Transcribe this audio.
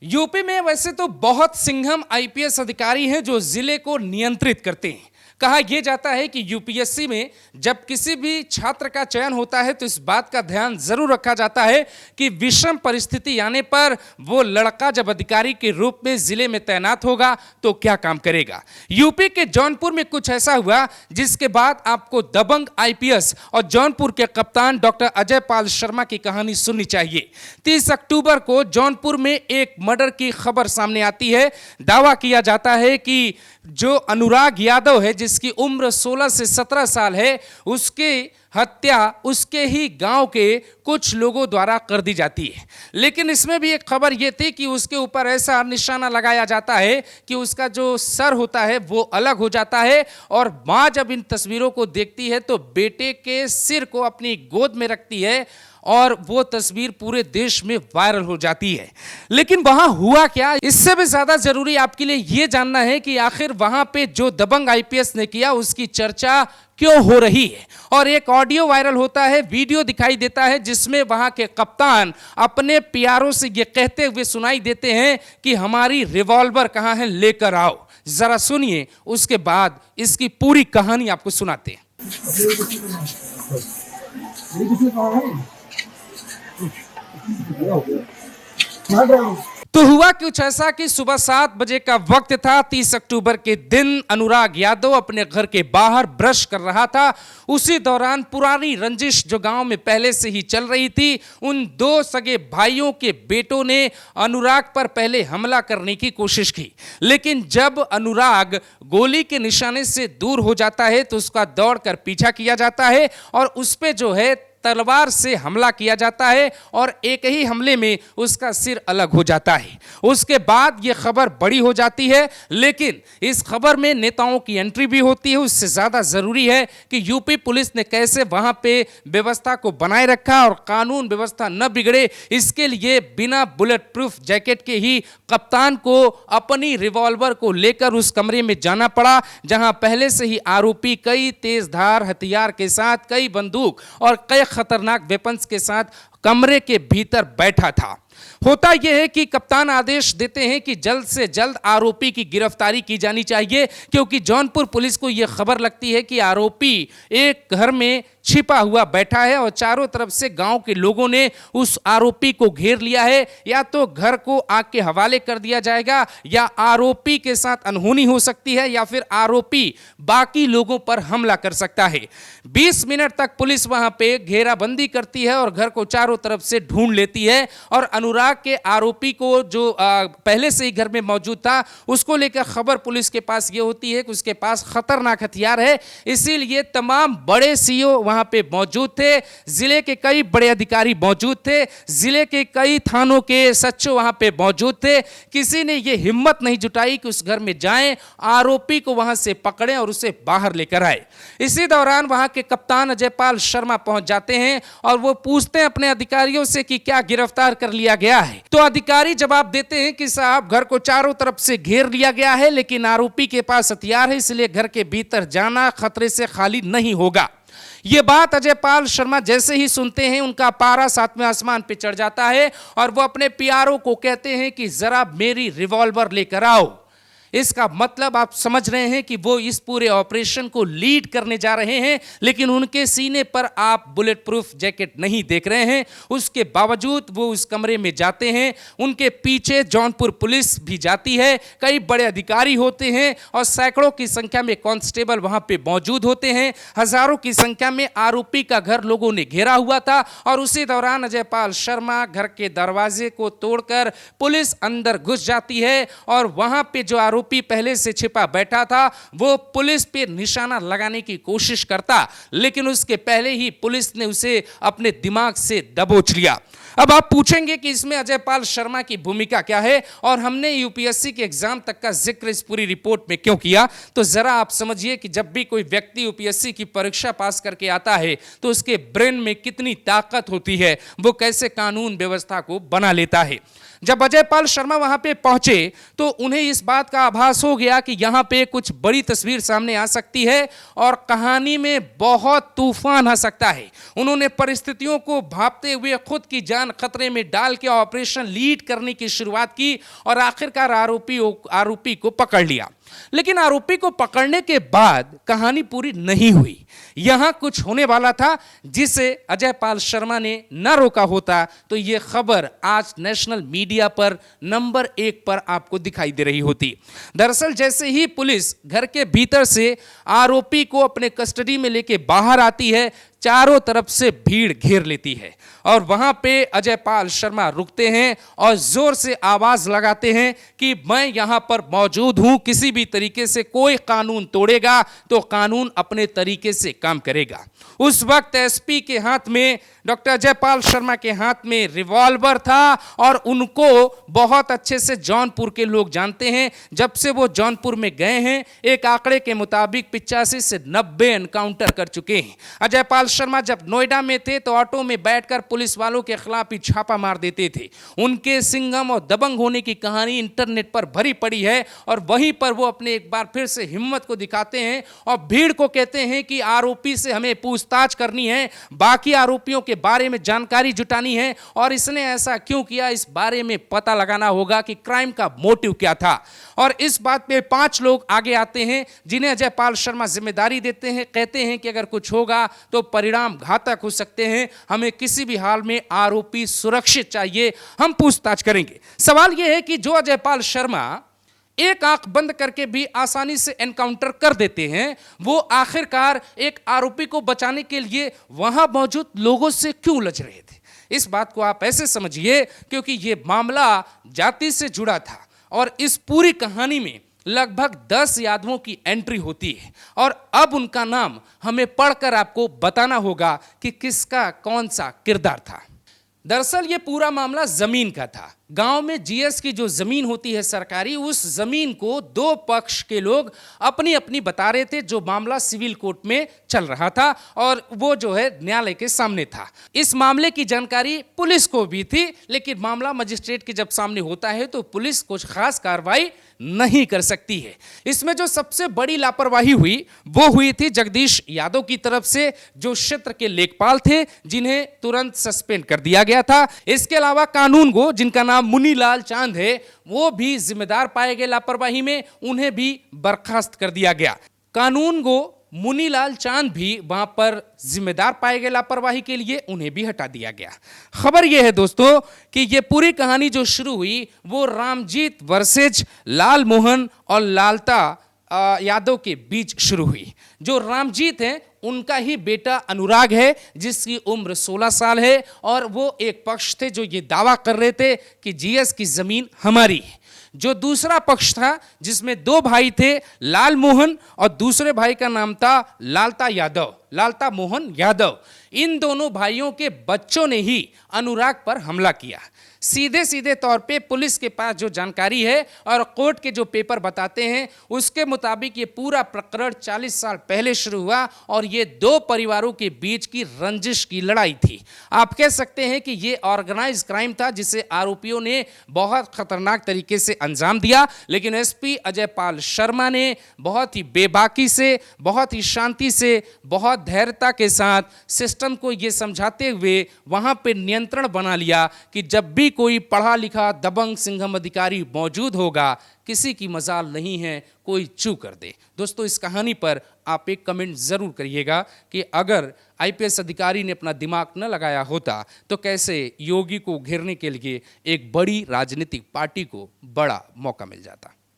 UP में वैसे तो बहुत सिंघम आईपीएस अधिकारी हैं जो जिले को नियंत्रित करते हैं। कहा यह जाता है कि यूपीएससी में जब किसी भी छात्र का चयन होता है तो इस बात का ध्यान जरूर रखा जाता है कि विषम परिस्थिति आने पर वो लड़का जब अधिकारी के रूप में जिले में तैनात होगा तो क्या काम करेगा। यूपी के जौनपुर में कुछ ऐसा हुआ जिसके बाद आपको दबंग आईपीएस और जौनपुर के कप्तान डॉक्टर अजय पाल शर्मा की कहानी सुननी चाहिए। 30 अक्टूबर को जौनपुर में एक मर्डर की खबर सामने आती है। दावा किया जाता है कि जो अनुराग यादव है जिसकी उम्र 16 से 17 साल है, उसकी हत्या उसके ही गांव के कुछ लोगों द्वारा कर दी जाती है। लेकिन इसमें भी एक खबर यह थी कि उसके ऊपर ऐसा निशाना लगाया जाता है कि उसका जो सर होता है वो अलग हो जाता है और मां जब इन तस्वीरों को देखती है तो बेटे के सिर को अपनी गोद में रखती है और वो तस्वीर पूरे देश में वायरल हो जाती है। लेकिन वहां हुआ क्या, इससे भी ज्यादा जरूरी आपके लिए यह जानना है कि आखिर वहां पे जो दबंग आईपीएस ने किया उसकी चर्चा क्यों हो रही है। और एक ऑडियो वायरल होता है, वीडियो दिखाई देता है जिसमें वहां के कप्तान अपने प्यारों से ये कहते हुए सुनाई देते हैं कि हमारी रिवॉल्वर कहां है, लेकर आओ। जरा सुनिए, उसके बाद इसकी पूरी कहानी आपको सुनाते हैं। तो हुआ कुछ ऐसा कि सुबह 7 बजे का वक्त था। 30 अक्टूबर के दिन अनुराग यादव अपने घर के बाहर ब्रश कर रहा था। उसी दौरान पुरानी रंजिश जो गांव में पहले से ही चल रही थी, उन दो सगे भाइयों के बेटों ने अनुराग पर पहले हमला करने की कोशिश की। लेकिन जब अनुराग गोली के निशाने से दूर हो जाता है तो उसका दौड़कर पीछा किया जाता है और उस पे जो है तलवार से हमला किया जाता है और एक ही हमले में उसका सिर अलग हो जाता है। उसके बाद यह खबर बड़ी हो जाती है, लेकिन इस खबर में नेताओं की एंट्री भी होती है। उससे ज्यादा जरूरी है कि यूपी पुलिस ने कैसे वहां पे व्यवस्था को बनाए रखा और कानून व्यवस्था न बिगड़े, इसके लिए बिना बुलेट प्रूफ जैकेट के ही कप्तान को अपनी रिवॉल्वर को लेकर उस कमरे में जाना पड़ा जहां पहले से ही आरोपी कई तेजधार हथियार के साथ, कई बंदूक और कई खतरनाक वेपन्स के साथ कमरे के भीतर बैठा था। होता यह है कि कप्तान आदेश देते हैं कि जल्द से जल्द आरोपी की गिरफ्तारी की जानी चाहिए, क्योंकि जौनपुर पुलिस को यह खबर लगती है कि आरोपी एक घर में छिपा हुआ बैठा है और चारों तरफ से गांव के लोगों ने उस आरोपी को घेर लिया है। या तो घर को आग के हवाले कर दिया जाएगा या आरोपी के साथ अनहोनी हो सकती है या फिर आरोपी बाकी लोगों पर हमला कर सकता है। 20 मिनट तक पुलिस वहां पे घेराबंदी करती है और घर को चारों तरफ से ढूंढ लेती है और अनुराग के आरोपी को जो पहले से ही घर में मौजूद था उसको लेकर खबर पुलिस के पास ये होती है कि उसके पास खतरनाक हथियार है। इसीलिए तमाम बड़े सीओ वहां पे मौजूद थे, जिले के कई बड़े अधिकारी मौजूद थे, जिले के कई थानों के सचिव वहां पे मौजूद थे। किसी ने यह हिम्मत नहीं जुटाई कि उस घर में जाएं, आरोपी को वहां से पकड़ें और उसे बाहर लेकर आए। इसी दौरान वहां के कप्तान अजय पाल शर्मा पहुंच जाते हैं और वो पूछते हैं अपने अधिकारियों से कि क्या गिरफ्तार कर लिया गया है। तो अधिकारी जवाब देते हैं कि साहब, घर को चारों तरफ से घेर लिया गया है लेकिन आरोपी के पास हथियार है, इसलिए घर के भीतर जाना खतरे से खाली नहीं होगा। ये बात अजय पाल शर्मा जैसे ही सुनते हैं उनका पारा 7वें आसमान पे चढ़ जाता है और वो अपने पियारों को कहते हैं कि जरा मेरी रिवॉल्वर लेकर आओ। इसका मतलब आप समझ रहे हैं कि वो इस पूरे ऑपरेशन को लीड करने जा रहे हैं, लेकिन उनके सीने पर आप बुलेट प्रूफ जैकेट नहीं देख रहे हैं। उसके बावजूद वो उस कमरे में जाते हैं। उनके पीछे जौनपुर पुलिस भी जाती है, कई बड़े अधिकारी होते हैं और सैकड़ों की संख्या में कांस्टेबल वहां पे मौजूद होते हैं। हजारों की संख्या में आरोपी का घर लोगों ने घेरा हुआ था और उसी दौरान अजय पाल शर्मा घर के दरवाजे को तोड़कर पुलिस अंदर घुस जाती है और वहां पे जो आरोपी पहले से छिपा बैठा था वो पुलिस पे निशाना लगाने की कोशिश करता, लेकिन उसके पहले ही पुलिस ने उसे अपने दिमाग से दबोच लिया। अब आप पूछेंगे कि इसमें अजय पाल शर्मा की भूमिका क्या है और हमने यूपीएससी के एग्जाम तक का जिक्र इस पूरी रिपोर्ट में क्यों किया। तो जरा आप समझिए कि जब भी कोई व्यक्ति यूपीएससी की परीक्षा पास करके आता है तो उसके ब्रेन में कितनी ताकत होती है, वो कैसे कानून व्यवस्था को बना लेता है। जब अजयपाल शर्मा वहां पे पहुंचे तो उन्हें इस बात का आभास हो गया कि यहां पे कुछ बड़ी तस्वीर सामने आ सकती है और कहानी में बहुत तूफान आ सकता है। उन्होंने परिस्थितियों को भांपते हुए खुद की जान खतरे में डाल के ऑपरेशन लीड करने की शुरुआत की और आखिरकार आरोपी को पकड़ लिया। लेकिन आरोपी को पकड़ने के बाद कहानी पूरी नहीं हुई। यहां कुछ होने वाला था जिसे अजयपाल शर्मा ने न रोका होता तो यह खबर आज नेशनल मीडिया पर नंबर 1 पर आपको दिखाई दे रही होती। दरअसल जैसे ही पुलिस घर के भीतर से आरोपी को अपने कस्टडी में लेके बाहर आती है, चारों तरफ से भीड़ घेर लेती है और वहां पे अजयपाल शर्मा रुकते हैं और जोर से आवाज लगाते हैं कि मैं यहां पर मौजूद हूं, किसी भी तरीके से कोई कानून तोड़ेगा तो कानून अपने तरीके से काम करेगा। उस वक्त एसपी के हाथ में, डॉक्टर अजयपाल शर्मा के हाथ में रिवॉल्वर था और उनको बहुत अच्छे से जौनपुर के लोग जानते हैं। जब से वो जौनपुर में गए हैं, एक आंकड़े के मुताबिक 85 से 90 एनकाउंटर कर चुके हैं। अजयपाल शर्मा जब नोएडा में थे तो ऑटो में बैठकर पुलिस वालों के खिलाफ ही छापा मार देते थे। उनके सिंघम और दबंग होने की कहानी इंटरनेट पर भरी पड़ी है और वहीं पर वो अपने एक बार फिर से हिम्मत को दिखाते हैं और भीड़ को कहते हैं कि आरोपी से हमें पूछताछ करनी है, बाकी आरोपियों के बारे में जानकारी जुटानी है और इसने ऐसा क्यों किया, इस बारे में पता लगाना होगा कि क्राइम का मोटिव क्या था। और इस बात पे 5 लोग आगे आते हैं जिन्हें अजयपाल शर्मा जिम्मेदारी देते हैं, कहते हैं कि अगर कुछ होगा तो परिणाम घातक हो सकते हैं, हमें किसी भी हाल में आरोपी सुरक्षित चाहिए, हम पूछताछ करेंगे। सवाल यह है कि जो अजयपाल शर्मा एक आंख बंद करके भी आसानी से एनकाउंटर कर देते हैं, वो आखिरकार एक आरोपी को बचाने के लिए वहां मौजूद लोगों से क्यों उलझ रहे थे। इस बात को आप ऐसे समझिए क्योंकि यह मामला जाति से जुड़ा था और इस पूरी कहानी में लगभग 10 यादवों की एंट्री होती है और अब उनका नाम हमें पढ़कर आपको बताना होगा कि किसका कौन सा किरदार था। दरअसल ये पूरा मामला जमीन का था। गांव में जीएस की जो जमीन होती है सरकारी, उस जमीन को 2 पक्ष के लोग अपनी अपनी बता रहे थे। जो मामला सिविल कोर्ट में चल रहा था और वो जो है न्यायालय के सामने था। इस मामले की जानकारी पुलिस को भी थी, लेकिन मामला मजिस्ट्रेट के जब सामने होता है तो पुलिस कुछ खास कार्रवाई नहीं कर सकती है। इसमें जो सबसे बड़ी लापरवाही हुई वो हुई थी जगदीश यादव की तरफ से, जो क्षेत्र के लेखपाल थे, जिन्हें तुरंत सस्पेंड कर दिया गया था। इसके अलावा कानून गो, जिनका नाम मुनीलाल चांद है, वो भी जिम्मेदार पाए गए लापरवाही में, उन्हें भी बर्खास्त कर दिया गया। कानून गो मुनीलाल चांद भी वहां पर जिम्मेदार पाए गए लापरवाही के लिए, उन्हें भी हटा दिया गया। खबर यह है दोस्तों कि यह पूरी कहानी जो शुरू हुई वो रामजीत वर्सेज लाल मोहन और लालता यादव के बीच शुरू हुई। जो रामजीत हैं उनका ही बेटा अनुराग है जिसकी उम्र 16 साल है और वो एक पक्ष थे जो ये दावा कर रहे थे कि जीएस की जमीन हमारी है। जो दूसरा पक्ष था जिसमें 2 भाई थे, लाल मोहन और दूसरे भाई का नाम था लालता मोहन यादव। इन दोनों भाइयों के बच्चों ने ही अनुराग पर हमला किया। सीधे तौर पे पुलिस के पास जो जानकारी है और कोर्ट के जो पेपर बताते हैं उसके मुताबिक ये पूरा प्रकरण 40 साल पहले शुरू हुआ और ये 2 परिवारों के बीच की रंजिश की लड़ाई थी। आप कह सकते हैं कि ये ऑर्गेनाइज क्राइम था जिसे आरोपियों ने बहुत खतरनाक तरीके से अंजाम दिया। लेकिन एसपी अजयपाल शर्मा ने बहुत ही बेबाकी से, बहुत ही शांति से, बहुत धैर्यता के साथ सिस्टम को ये समझाते हुए वहाँ पे नियंत्रण बना लिया कि जब भी कोई पढ़ा लिखा दबंग सिंघम अधिकारी मौजूद होगा, किसी की मजाल नहीं है कोई चूक कर दे। दोस्तों, इस कहानी पर आप एक कमेंट जरूर करिएगा कि अगर आईपीएस अधिकारी ने अपना दिमाग न लगाया होता तो कैसे योगी को घेरने के लिए एक बड़ी राजनीतिक पार्टी को बड़ा मौका मिल जाता।